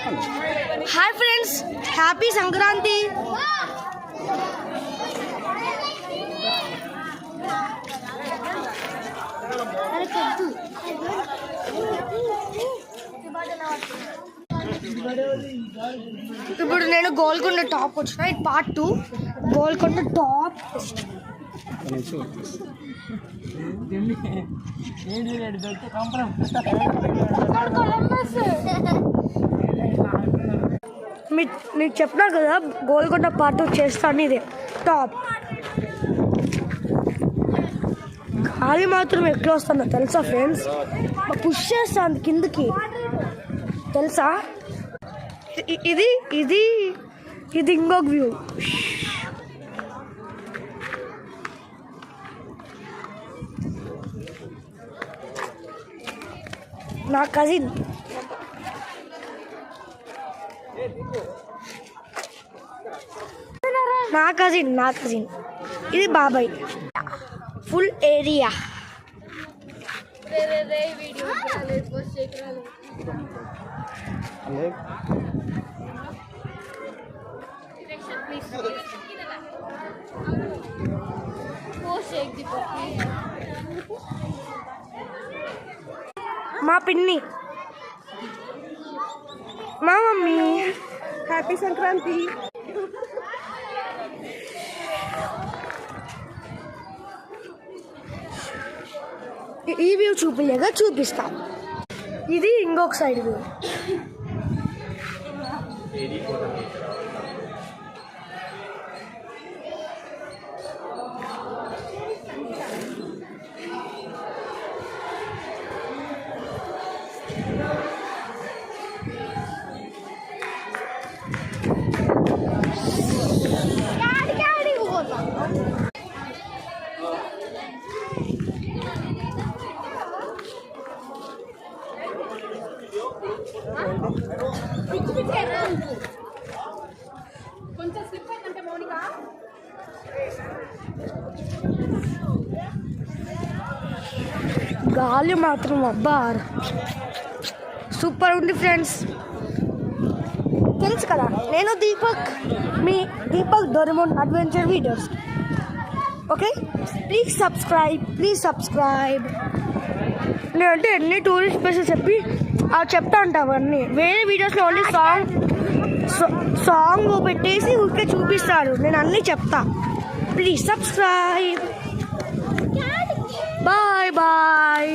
Hi friends, happy Sankranti. ఇప్పుడు నేను Golconda top వచ్చిన, ఇది పార్ట్ 2. గోల్కొండ టాప్ మీకు చెప్పినా కదా, గోల్కొండ పార్ట్ 2 చేస్తాను. ఇదే టాప్. గాలి మాత్రం ఎట్లా వస్తుందో తెలుసా ఫ్రెండ్స్, పుష్ చేస్తాను కిందకి తెలుసా. ఇది ఇది ఇది ఇంకొక వ్యూ. నా కజిన్ ఇది బాబాయ్. Full area. మా పిన్ని, మా మమ్మీ. హ్యాపీ సంక్రాంతి. ఈ వ్యూ చూపించగా చూపిస్తాం. ఇది ఇంకొక సైడ్ వ్యూ. గాలి మాత్రం అబ్బా సూపర్ ఉంది ఫ్రెండ్స్. తెలుసు కదా, నేను దీపక్, మీ Deepak Doraemon adventure videos. Okay, please subscribe. లేదంటే ఎన్ని టూరిస్ట్ ప్లేసెస్ చెప్తా ఉంటావు అన్నీ. వేరే వీడియోస్లో ఓన్లీ సాంగ్ పెట్టేసి ఊరికే చూపిస్తారు. నేను అన్నీ చెప్తా. Please subscribe. బాయ్.